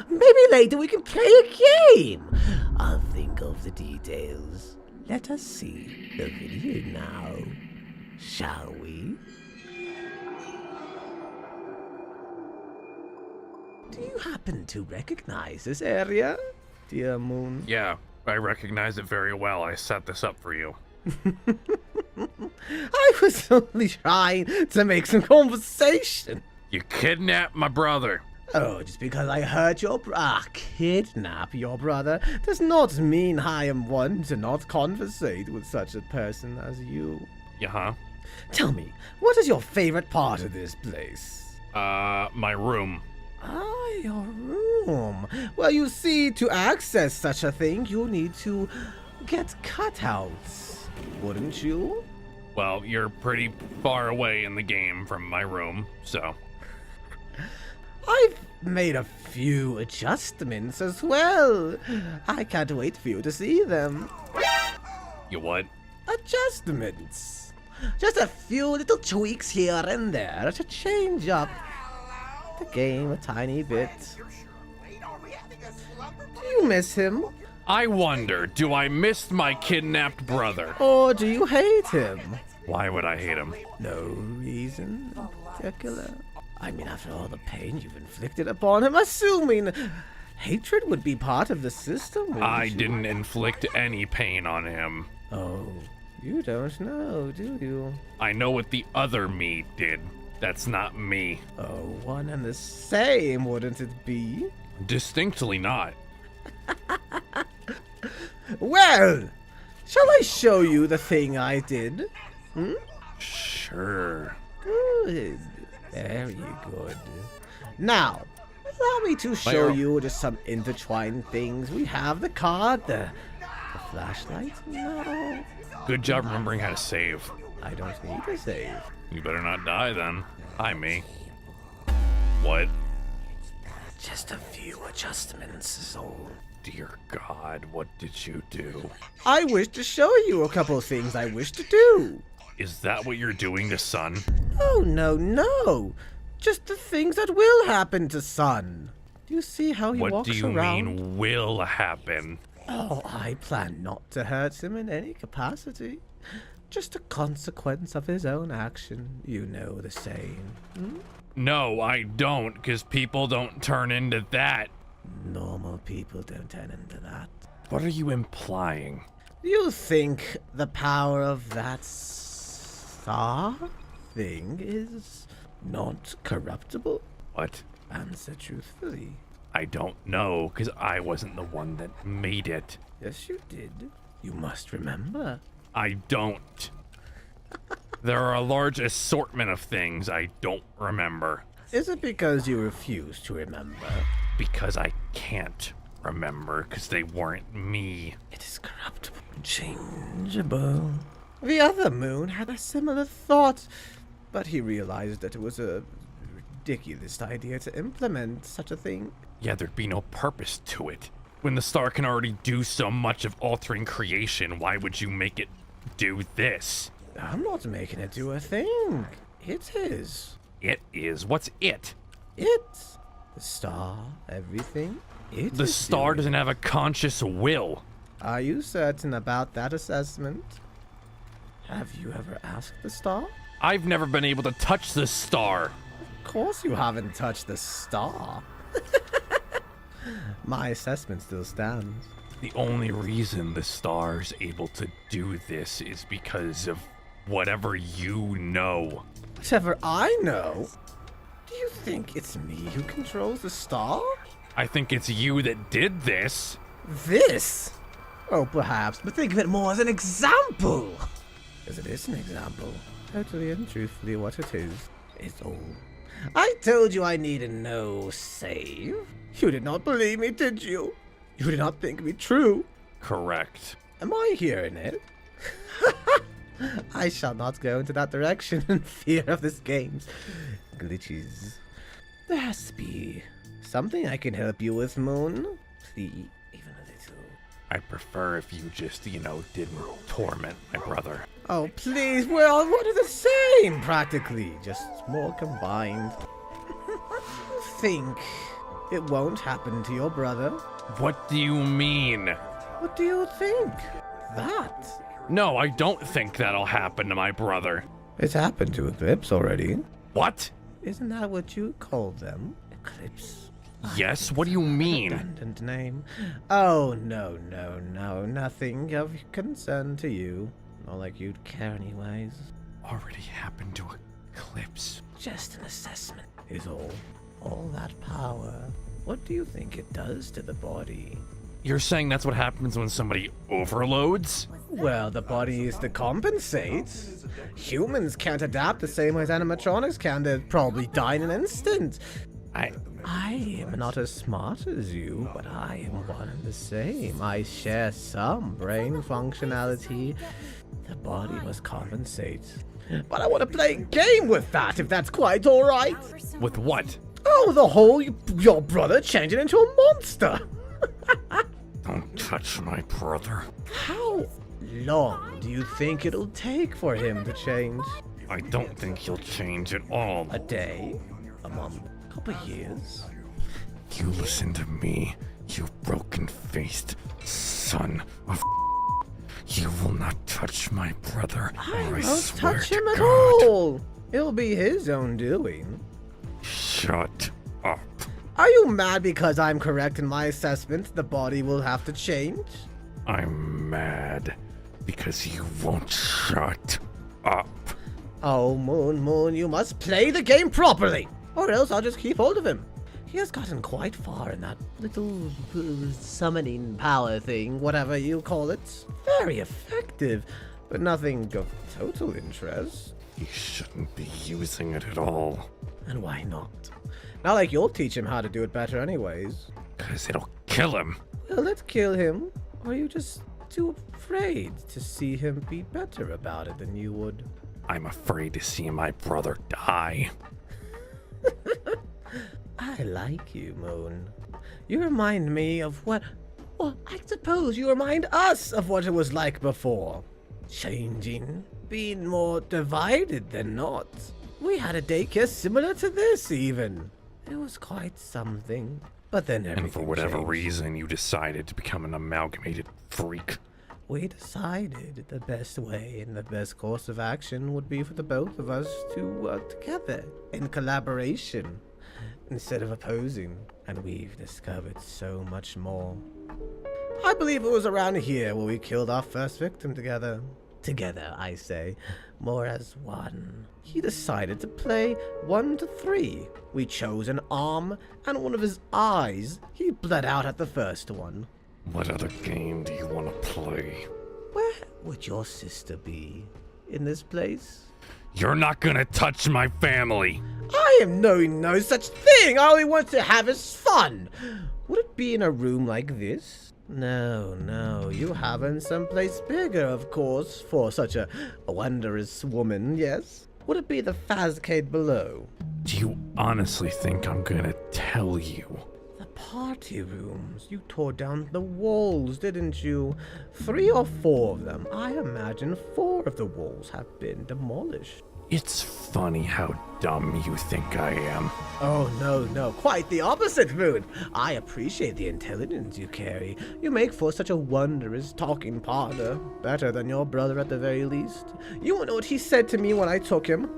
Maybe later we can play a game. I'll think of the details. Let us see the video now. Shall we? Do you happen to recognize this area, dear Moon? Yeah, I recognize it very well. I set this up for you. I was only trying to make some conversation. You kidnapped my brother. Oh, just because I hurt your kidnap your brother does not mean I am one to not conversate with such a person as you. Yeah, Tell me, what is your favorite part of this place? my room. Ah, your room. Well, you see, to access such a thing, you need to get cutouts, wouldn't you? Well, you're pretty far away in the game from my room, so... I've made a few adjustments as well. I can't wait for you to see them. You what? Adjustments. Just a few little tweaks here and there to change up the game a tiny bit. Do you miss him? I wonder, do I miss my kidnapped brother? Or do you hate him? Why would I hate him? No reason in particular. I mean, after all the pain you've inflicted upon him, assuming hatred would be part of the system. wouldn't I you? didn't inflict any pain on him. Oh, you don't know, do you? I know what the other me did. That's not me. Oh, one and the same, wouldn't it be? Distinctly not. Well, shall I show you the thing I did? Sure. Good. Very good. Now, allow me to show you just some intertwined things. We have the card, the flashlight. No, Good job remembering how to save. I don't need to save. You better not die then. Hi, me. What? Just a few adjustments is all. Dear God, what did you do? I wish to show you a couple of things I wish to do. Is that what you're doing to Sun? Oh, no. Just the things that will happen to Sun. Do you see how he What walks do you around? mean will happen? Oh, I plan not to hurt him in any capacity. Just a consequence of his own action. You know the saying. No, I don't, because people don't turn into that. Normal people don't turn into that. What are you implying? You think the power of that star thing is not corruptible? What? Answer truthfully. I don't know, because I wasn't the one that made it. Yes, you did. You must remember. I don't. There are a large assortment of things I don't remember. Is it because you refuse to remember? Because I can't remember, because they weren't me. It is corruptible, changeable. The other moon had a similar thought, but he realized that it was a ridiculous idea to implement such a thing. Yeah, there'd be no purpose to it. When the star can already do so much of altering creation, why would you make it do this? I'm not making it do a thing. It is. It is. What's it? It. The star, everything. It The is star doing. doesn't have a conscious will. Are you certain about that assessment? Have you ever asked the star? I've never been able to touch the star. Of course you haven't touched the star. My assessment still stands. The only reason the star's able to do this is because of whatever you know. Whatever I know. Do you think it's me who controls the star? I think it's you that did this. This? Oh, perhaps, but think of it more as an example. Because it is an example. Totally and truthfully what it is all. I told you I needed no save. You did not believe me, did you? You did not think me true. Correct. Am I hearing it? I shall not go into that direction in fear of this game's glitches. There has to be something I can help you with, Moon. Please, even a little. I'd prefer if you just, didn't torment my brother. Oh, please, we're all one and the same, practically. Just more combined. You think it won't happen to your brother? What do you mean? What do you think? That? No, I don't think that'll happen to my brother. It's happened to Eclipse already. What? Isn't that what you call them? Eclipse. Yes, what do you mean? Redundant name. Oh, no, nothing of concern to you. Not like you'd care anyways. Already happened to Eclipse. Just an assessment is all. All that power. What do you think it does to the body? You're saying that's what happens when somebody overloads? Well, the body is to compensate. Humans can't adapt the same way as animatronics can. They'd probably die in an instant. I am not as smart as you, but I am one and the same. I share some brain functionality. The body must compensate. But I want to play a game with that, if that's quite alright. With what? Oh, the whole your brother changing into a monster. Don't touch my brother. How long do you think it'll take for him to change? I don't think he'll change at all. A day? A month? A couple of years? You listen to me, you broken-faced son of You will not touch my brother. I or won't swear touch to him at God. all. It'll be his own doing. Shut up. Are you mad because I'm correct in my assessment? The body will have to change? I'm mad because you won't shut up. Oh, Moon, you must play the game properly, or else I'll just keep hold of him. He has gotten quite far in that little summoning power thing, whatever you call it. Very effective, but nothing of total interest. You shouldn't be using it at all. And why not? Not like you'll teach him how to do it better anyways. Because it'll kill him. Will it kill him? Or are you just too afraid to see him be better about it than you would? I'm afraid to see my brother die. I like you, Moon. You remind me of what... Well, I suppose you remind us of what it was like before. Changing. Being more divided than not. We had a daycare similar to this, even. It was quite something. But then everything And for whatever changed. reason, you decided to become an amalgamated freak. We decided the best way and the best course of action would be for the both of us to work together in collaboration instead of opposing. And we've discovered so much more. I believe it was around here where we killed our first victim together. Together, I say, more as one. He decided to play 1 to 3. We chose an arm and one of his eyes. He bled out at the first one. What other game do you want to play? Where would your sister be? In this place? You're not gonna touch my family. I am knowing no such thing. All we want to have is fun. Would it be in a room like this? No, you have in someplace bigger, of course, for such a wondrous woman, yes? Would it be the Fazcade below? Do you honestly think I'm gonna tell you? The party rooms. You tore down the walls, didn't you? 3 or 4 of them. I imagine 4 of the walls have been demolished. It's funny how dumb you think I am. Oh, no, quite the opposite, Moon. I appreciate the intelligence you carry. You make for such a wondrous talking partner. Better than your brother at the very least. You wanna know what he said to me when I took him?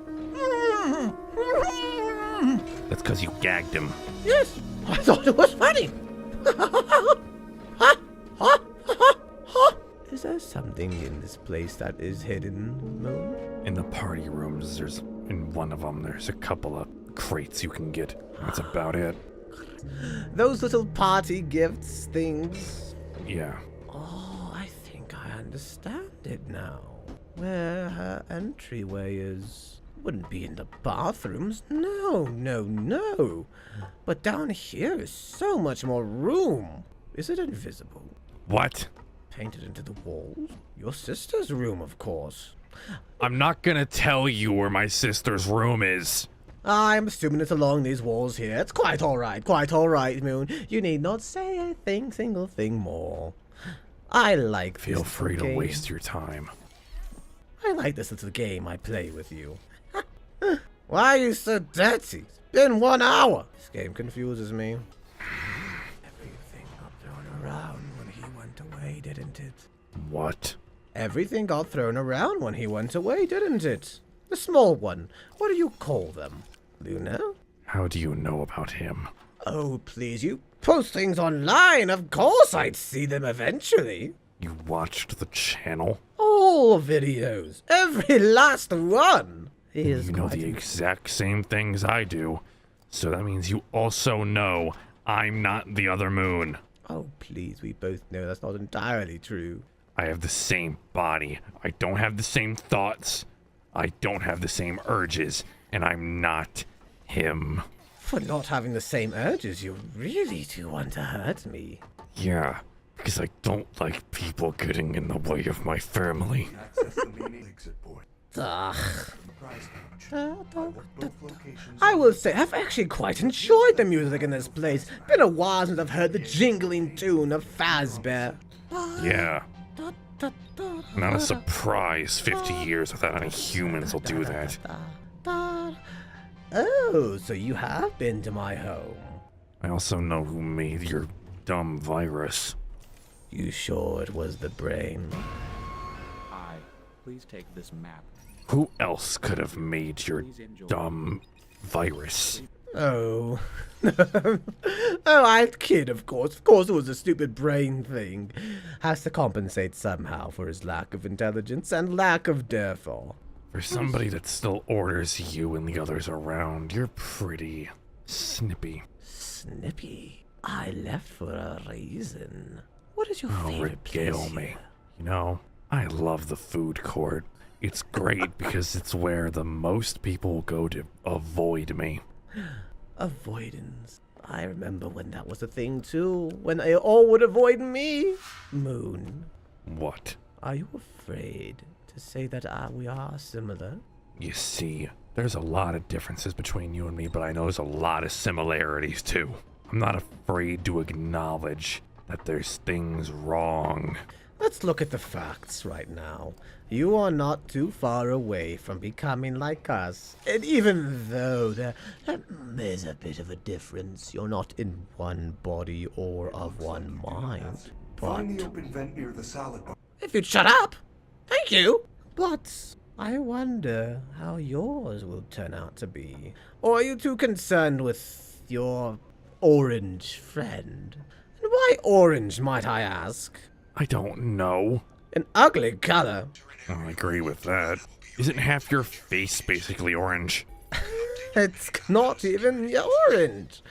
That's because you gagged him. Yes, I thought it was funny. Is there something in this place that is hidden, Moon? In the party rooms, in one of them, there's a couple of crates you can get. That's about it. Those little party gifts things. Yeah. Oh, I think I understand it now. Where her entryway is. Wouldn't be in the bathrooms. No. But down here is so much more room. Is it invisible? What? Painted into the walls? Your sister's room, of course. I'm not gonna tell you where my sister's room is. I'm assuming it's along these walls here. It's quite alright, Moon. You need not say a single thing more. I like this Feel free to game. waste your time. I like this little game I play with you. Why are you so dirty? It's been 1 hour. This game confuses me. Everything got thrown around when he went away, didn't it? What? Everything got thrown around when he went away, didn't it? The small one. What do you call them? Luna? How do you know about him? Oh, please, you post things online. Of course I'd see them eventually. You watched the channel? All videos. Every last one. He is You know quite the exact same things I do. So that means you also know I'm not the other Moon. Oh, please, we both know that's not entirely true. I have the same body. I don't have the same thoughts. I don't have the same urges. And I'm not him. For not having the same urges, you really do want to hurt me. Yeah, because I don't like people getting in the way of my family. Ugh. I will say, I've actually quite enjoyed the music in this place. Been a while since I've heard the jingling tune of Fazbear. Yeah, not a surprise 50 years without any humans will do that. Oh, so you have been to my home. I also know who made your dumb virus. You sure it was the brain? Please take this map. Who else could have made your dumb virus? Oh. Oh, I'd kid, of course. Of course it was a stupid brain thing. Has to compensate somehow for his lack of intelligence and lack of therefore. For somebody that still orders you and the others around, you're pretty snippy. Snippy? I left for a reason. What is your Oh, favorite regale place me. here? You know, I love the food court. It's great because it's where the most people go to avoid me. Avoidance. I remember when that was a thing too, when they all would avoid me. Moon, What? are you afraid to say that we are similar? You see, there's a lot of differences between you and me, but I know there's a lot of similarities too. I'm not afraid to acknowledge that there's things wrong. Let's look at the facts right now. You are not too far away from becoming like us. And even though there's a bit of a difference, you're not in one body or of one mind. Find the But open vent near the salad bar. if you'd shut up! Thank you! But I wonder how yours will turn out to be. Or are you too concerned with your orange friend? And why orange, might I ask? I don't know. An ugly color. I agree with that. Isn't half your face basically orange? It's not even orange.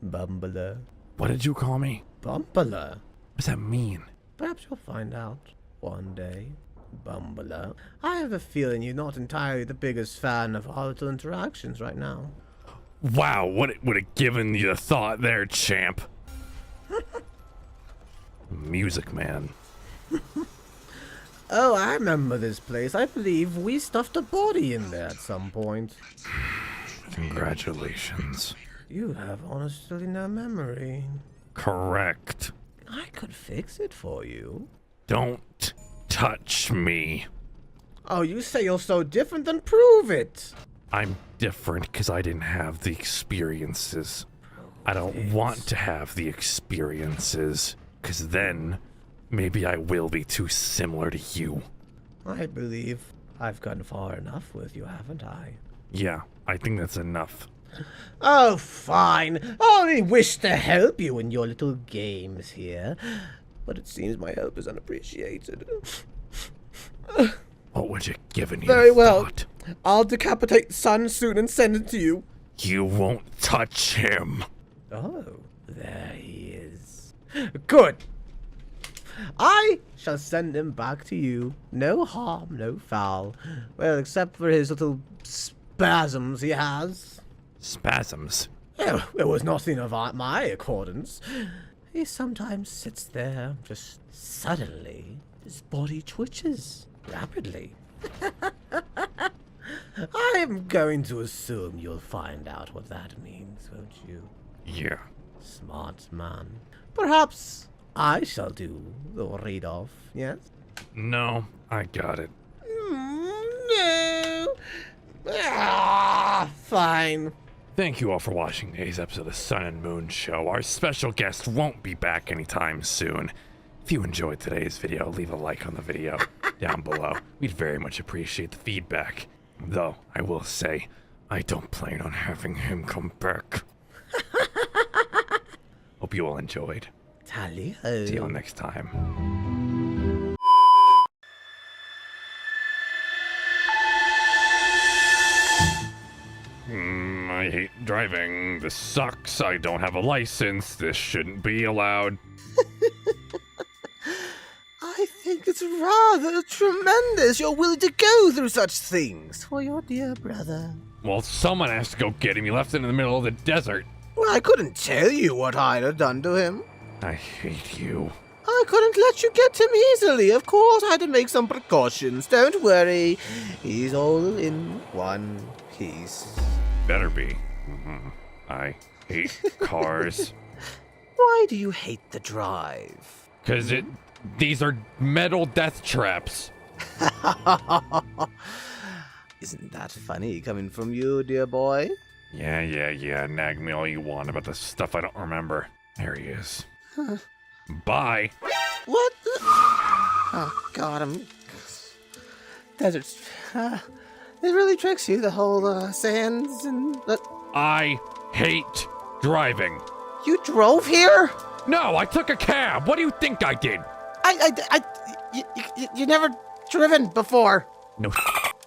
Bumbler. What did you call me? Bumbler. What does that mean? Perhaps you'll find out one day. Bumbler. I have a feeling you're not entirely the biggest fan of our little interactions right now. Wow, what it would have given you the thought there, champ. Music man. Oh, I remember this place. I believe we stuffed a body in there at some point. Congratulations. You have honestly no memory. Correct. I could fix it for you. Don't touch me. Oh, you say you're so different, then prove it. I'm different because I didn't have the experiences. I don't want to have the experiences, because then maybe I will be too similar to you. I believe I've gone far enough with you, haven't I? Yeah, I think that's enough. Oh, fine. I only wish to help you in your little games here. But it seems my help is unappreciated. What would you give in Very your well. thought? I'll decapitate the sun soon and send it to you. You won't touch him. Oh, there he is. Good. I shall send him back to you. No harm, no foul. Well, except for his little spasms he has. Spasms. Oh, it was nothing of my accordance. He sometimes sits there, just suddenly, his body twitches rapidly. I am going to assume you'll find out what that means, won't you? Yeah. Smart man. Perhaps I shall do the read-off, yes? No, I got it. No. Fine. Thank you all for watching today's episode of the Sun and Moon Show. Our special guest won't be back anytime soon. If you enjoyed today's video, leave a like on the video down below. We'd very much appreciate the feedback. Though, I will say, I don't plan on having him come back. Hope you all enjoyed. Tally-ho. See you all next time. I hate driving. This sucks. I don't have a license. This shouldn't be allowed. I think it's rather tremendous you're willing to go through such things for your dear brother. Well, someone has to go get him. You left him in the middle of the desert. Well, I couldn't tell you what I'd have done to him. I hate you. I couldn't let you get him easily. Of course, I had to make some precautions. Don't worry. He's all in one piece. Better be. I hate cars. Why do you hate the drive? Because these are metal death traps. Isn't that funny coming from you, dear boy? Yeah. Nag me all you want about the stuff I don't remember. There he is. Bye. What? Oh, God, deserts. It really tricks you, the whole sands and... I hate driving. You drove here? No, I took a cab. What do you think I did? You never driven before. No.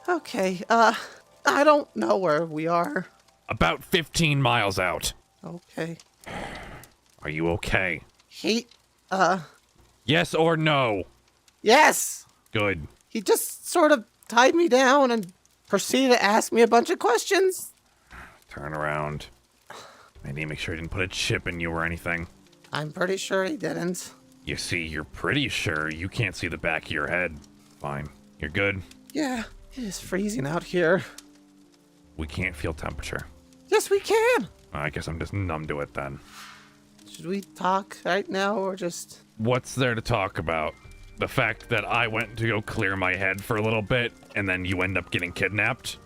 Okay, I don't know where we are. About 15 miles out. Okay. Are you okay? Yes or no? Yes! Good. He just sort of tied me down and proceeded to ask me a bunch of questions. Turn around. I need to make sure I didn't put a chip in you or anything. I'm pretty sure he didn't. You see, you're pretty sure you can't see the back of your head. Fine. You're good. Yeah, it is freezing out here. We can't feel temperature. Yes, we can! I guess I'm just numb to it then. Should we talk right now or just... What's there to talk about? The fact that I went to go clear my head for a little bit, and then you end up getting kidnapped?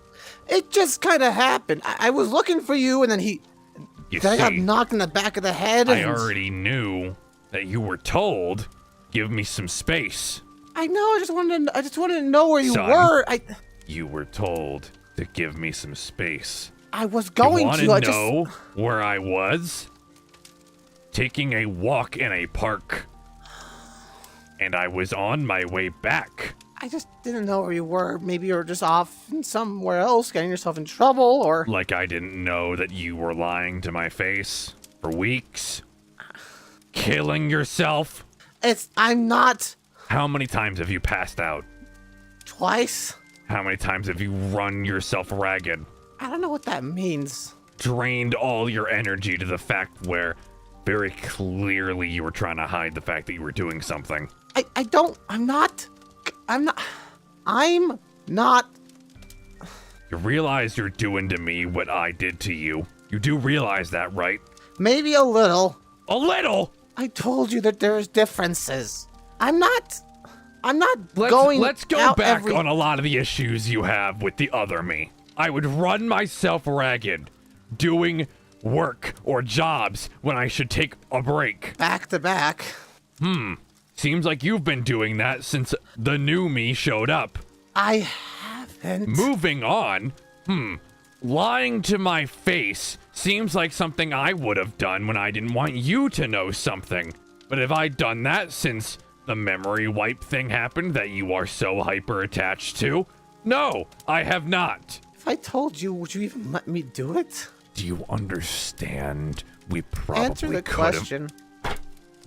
It just kind of happened. I was looking for you, and then I got knocked in the back of the head. I already knew that you were told, give me some space. I know, I just wanted to know where you Son, were. You were told to give me some space. I was going you to. Want to know where I was? Taking a walk in a park. And I was on my way back. I just didn't know where you were. Maybe you were just off somewhere else, getting yourself in trouble, or... Like I didn't know that you were lying to my face for weeks. Killing yourself. I'm not... How many times have you passed out? Twice. How many times have you run yourself ragged? I don't know what that means. Drained all your energy to the fact where very clearly you were trying to hide the fact that you were doing something. I'm not. You realize you're doing to me what I did to you. You do realize that, right? Maybe a little. A little? I told you that there's differences. I'm not Let's go back on a lot of the issues you have with the other me. I would run myself ragged, doing work or jobs when I should take a break. Back to back. Seems like you've been doing that since the new me showed up. I haven't. Moving on. Lying to my face seems like something I would have done when I didn't want you to know something. But have I done that since the memory wipe thing happened that you are so hyper attached to? No, I have not. If I told you, would you even let me do it? Do you understand? We probably Answer the could've- question.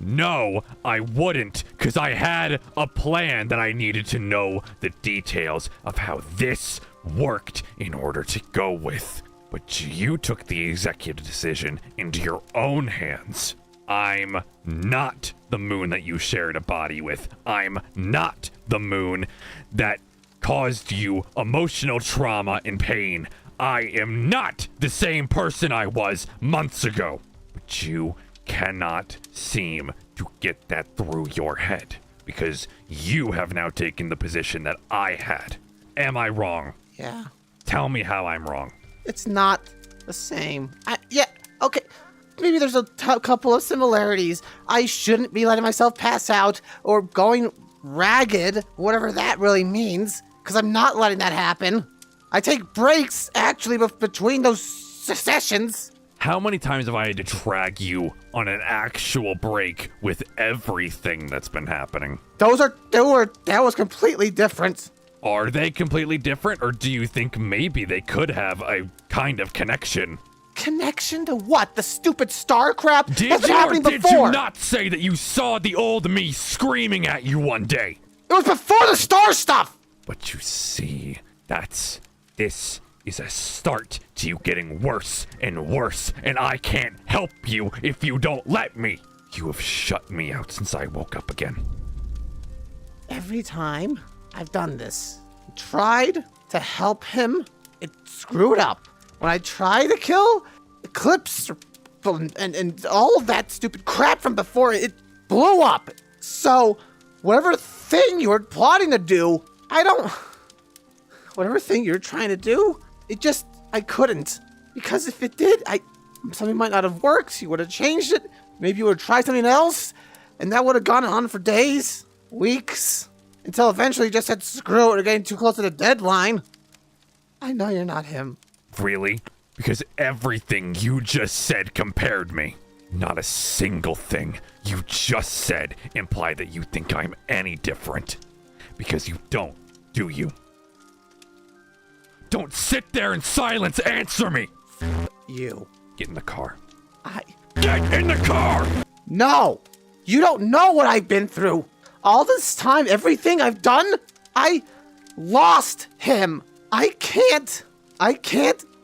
No, I wouldn't, because I had a plan that I needed to know the details of how this worked in order to go with. But you took the executive decision into your own hands. I'm not the moon that you shared a body with. I'm not the moon that caused you emotional trauma and pain. I am not the same person I was months ago. But you cannot seem to get that through your head because you have now taken the position that I had. Am I wrong? Yeah. Tell me how I'm wrong. It's not the same. Yeah, okay. Maybe there's a couple of similarities. I shouldn't be letting myself pass out or going ragged, whatever that really means, because I'm not letting that happen. I take breaks, actually, between those sessions. How many times have I had to drag you on an actual break with everything that's been happening? That was completely different. Are they completely different, or do you think maybe they could have a kind of connection? Connection to what? The stupid star crap? Did That's you or happening did before. you not say that you saw the old me screaming at you one day? It was before the star stuff! But you see, this is a start to you getting worse and worse, and I can't help you if you don't let me. You have shut me out since I woke up again. Every time I've done this, tried to help him, it screwed up. When I try to kill Eclipse and all of that stupid crap from before, it blew up. So, whatever thing you were plotting to do, whatever thing you're trying to do, I couldn't. Because if it did, something might not have worked. You would have changed it. Maybe you would have tried something else. And that would have gone on for days, weeks. Until eventually you just said, screw it, we're getting too close to the deadline. I know you're not him. Really? Because everything you just said compared me. Not a single thing you just said implied that you think I'm any different. Because you don't, do you? Don't sit there in silence, answer me! You. Get in the car. Get in the car! No! You don't know what I've been through. All this time, everything I've done, I lost him. I can't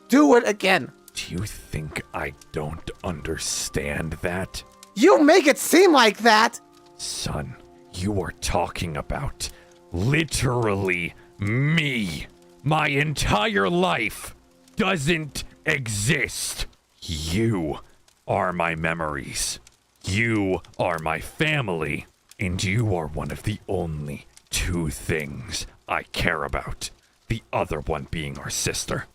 do it again. Do you think I don't understand that? You make it seem like that. Son, you are talking about literally me. My entire life doesn't exist. You are my memories. You are my family. And you are one of the only two things I care about. The other one being our sister.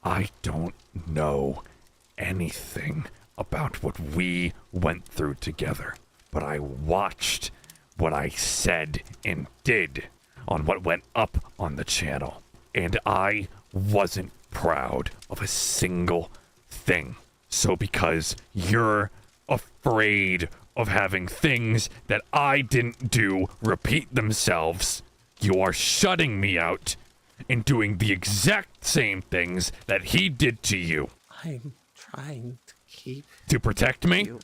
I don't know anything about what we went through together, but I watched what I said and did on what went up on the channel, and I wasn't proud of a single thing. So because you're afraid of having things that I didn't do repeat themselves, you are shutting me out and doing the exact same things that he did to you. I'm trying to keep... To protect me? you.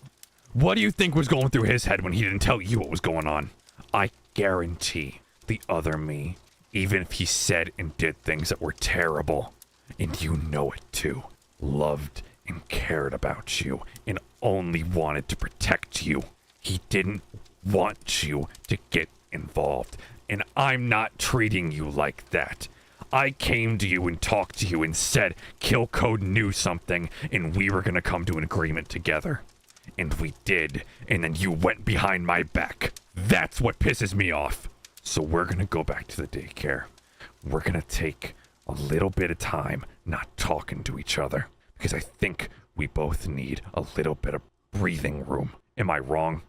What do you think was going through his head when he didn't tell you what was going on? I guarantee the other me, even if he said and did things that were terrible, and you know it too, loved and cared about you and only wanted to protect you. He didn't want you to get involved, and I'm not treating you like that. I came to you and talked to you and said Kill Code knew something and we were gonna come to an agreement together. And we did, and then you went behind my back. That's what pisses me off. So we're gonna go back to the daycare. We're gonna take a little bit of time not talking to each other, because I think we both need a little bit of breathing room. Am I wrong?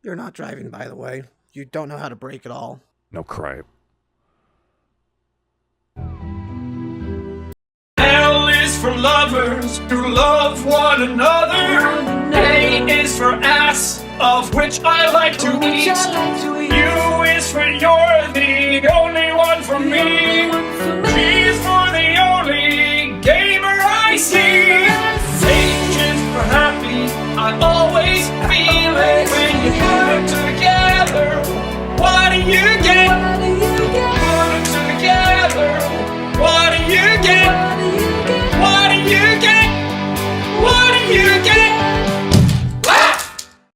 You're not driving, by the way. You don't know how to brake at all. No cry. L is for lovers who love one another. A is for ass, of which I like to eat. U is for you're the only one for me.